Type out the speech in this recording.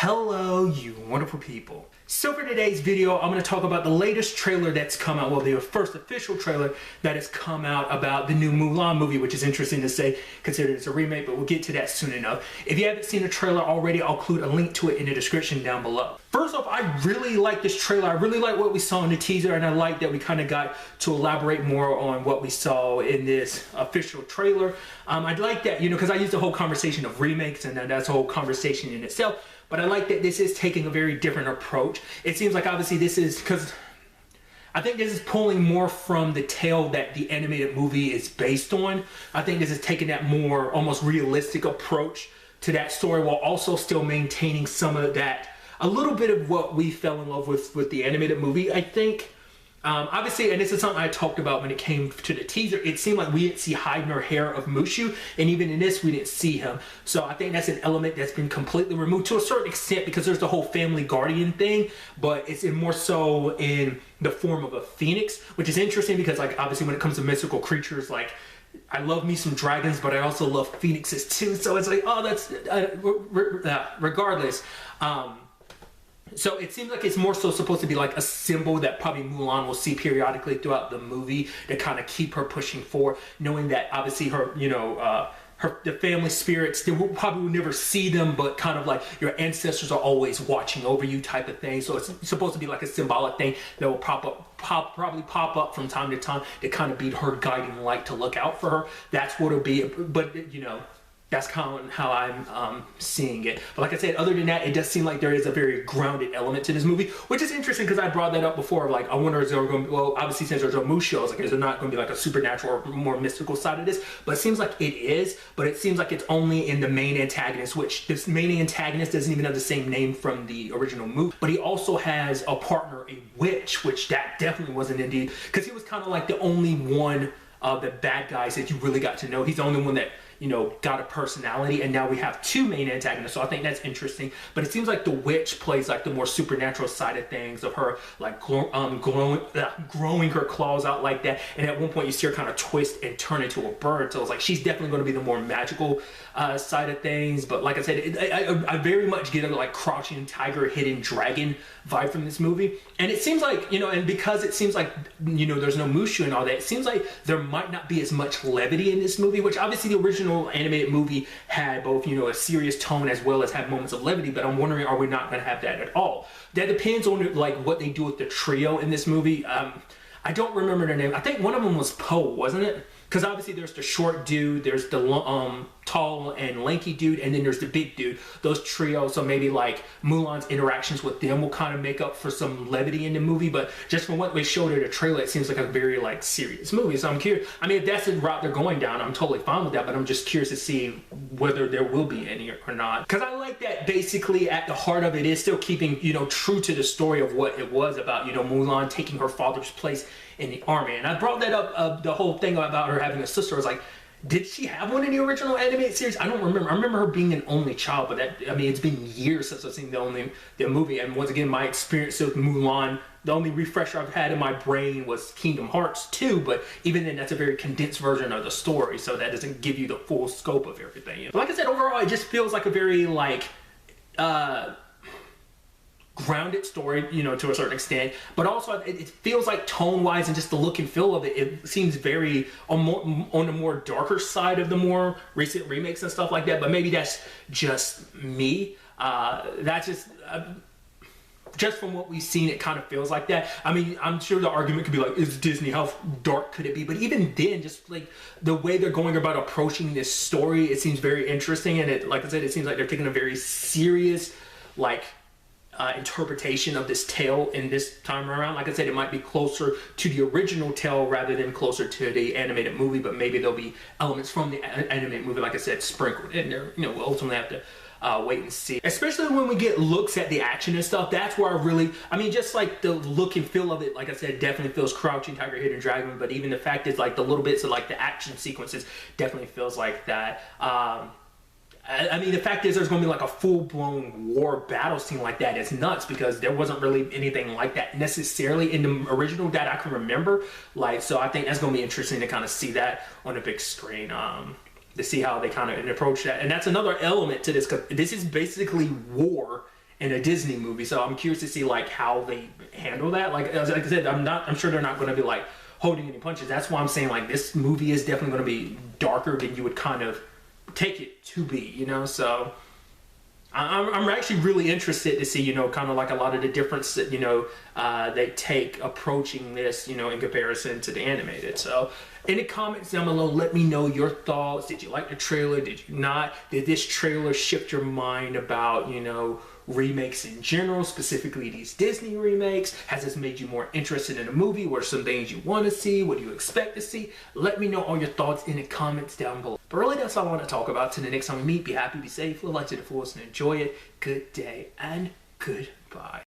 Hello, you wonderful people. So for today's video, I'm going to talk about the latest trailer that's come out, well, the first official trailer that has come out about the new Mulan movie, which is interesting to say, considering it's a remake, but we'll get to that soon enough. If you haven't seen the trailer already, I'll include a link to it in the description down below. First off, I really like this trailer. I really like what we saw in the teaser, and I like that we kind of got to elaborate more on what we saw in this official trailer. I'd like that, because I used the whole conversation of remakes, and that's a whole conversation in itself. But I like that this is taking a very different approach. It seems like obviously this is, because I think this is pulling more from the tale that the animated movie is based on. I think this is taking that more almost realistic approach to that story while also still maintaining some of that, a little bit of what we fell in love with the animated movie, I think. Obviously, and this is something I talked about when it came to the teaser, it seemed like we didn't see hide nor hair of Mushu, and even in this, we didn't see him. So I think that's an element that's been completely removed to a certain extent because there's the whole family guardian thing, but it's more so in the form of a phoenix, which is interesting because, like, obviously when it comes to mystical creatures, like, I love me some dragons, but I also love phoenixes too. So it's like, oh, that's, regardless. So it seems like it's more so supposed to be like a symbol that probably Mulan will see periodically throughout the movie to kind of keep her pushing forward, knowing that obviously her, the family spirits, they will probably never see them, but kind of like your ancestors are always watching over you type of thing. So it's supposed to be like a symbolic thing that will probably pop up from time to time to kind of be her guiding light to look out for her. That's what it'll be, but that's kind of how I'm seeing it. But like I said, other than that, it does seem like there is a very grounded element to this movie, which is interesting because I brought that up before. Like, I wonder is there going to be, well, obviously since there's a Mushu, I was like, is there not going to be like a supernatural or more mystical side of this? But it seems like it is, but it seems like it's only in the main antagonist, which this main antagonist doesn't even have the same name from the original movie. But he also has a partner, a witch, which that definitely wasn't indeed, because he was kind of like the only one of the bad guys that you really got to know. He's the only one that, got a personality, and now we have two main antagonists, so I think that's interesting. But it seems like the witch plays like the more supernatural side of things, of her like growing her claws out like that, and at one point you see her kind of twist and turn into a bird, so it's like she's definitely going to be the more magical side of things. But like I said, I very much get a like crouching tiger, hidden dragon vibe from this movie, and it seems like, and because it seems like, there's no Mushu and all that, it seems like there might not be as much levity in this movie, which obviously the original animated movie had both, a serious tone as well as have moments of levity, but I'm wondering, are we not going to have that at all? That depends on like what they do with the trio in this movie. I don't remember their name. I think one of them was Poe, wasn't it? Because obviously there's the short dude, there's the tall and lanky dude, and then there's the big dude. Those trios, so maybe like Mulan's interactions with them will kind of make up for some levity in the movie. But just from what they showed in the trailer, it seems like a very like serious movie. So I'm curious. I mean, if that's the route they're going down, I'm totally fine with that. But I'm just curious to see whether there will be any or not. Because I like that basically at the heart of it is still keeping, true to the story of what it was about, Mulan taking her father's place in the army. And I brought that up, the whole thing about her having a sister. I was like, did she have one in the original animated series? I don't remember. I remember her being an only child, but it's been years since I've seen the movie. And once again, my experience with Mulan, the only refresher I've had in my brain was Kingdom Hearts 2, but even then, that's a very condensed version of the story, so that doesn't give you the full scope of everything. But like I said, overall, it just feels like a very like grounded story, to a certain extent, but also it feels like tone-wise and just the look and feel of it, it seems very on the more darker side of the more recent remakes and stuff like that. But maybe that's just me. That's just from what we've seen, it kind of feels like that. I mean, I'm sure the argument could be like, is Disney, how dark could it be? But even then, just like the way they're going about approaching this story, it seems very interesting. And it, like I said, it seems like they're taking a very serious, like, interpretation of this tale in this time around. Like I said, it might be closer to the original tale rather than closer to the animated movie, but maybe there'll be elements from the animated movie, like I said, sprinkled in there. We'll ultimately have to wait and see. Especially when we get looks at the action and stuff, that's where I mean, just like the look and feel of it, like I said, definitely feels Crouching Tiger, Hidden Dragon, but even the fact is like the little bits of like the action sequences definitely feels like that. I mean, the fact is there's going to be like a full-blown war battle scene like that. It's nuts because there wasn't really anything like that necessarily in the original that I can remember. Like, so I think that's going to be interesting to kind of see that on a big screen, to see how they kind of approach that. And that's another element to this, because this is basically war in a Disney movie. So I'm curious to see like how they handle that. Like I said, I'm sure they're not going to be like holding any punches. That's why I'm saying like this movie is definitely going to be darker than you would kind of take it to be, you know. So I'm actually really interested to see, you know, kind of like a lot of the difference that, you know, they take approaching this, you know, in comparison to the animated. So in the comments down below, let me know your thoughts. Did you like the trailer? Did you not? Did this trailer shift your mind about, you know, remakes in general, specifically these Disney remakes? Has this made you more interested in a movie? What are some things you want to see? What do you expect to see? Let me know all your thoughts in the comments down below. But really, that's all I want to talk about. Till the next time we meet, be happy, be safe, live life to the fullest, and enjoy it. Good day and goodbye.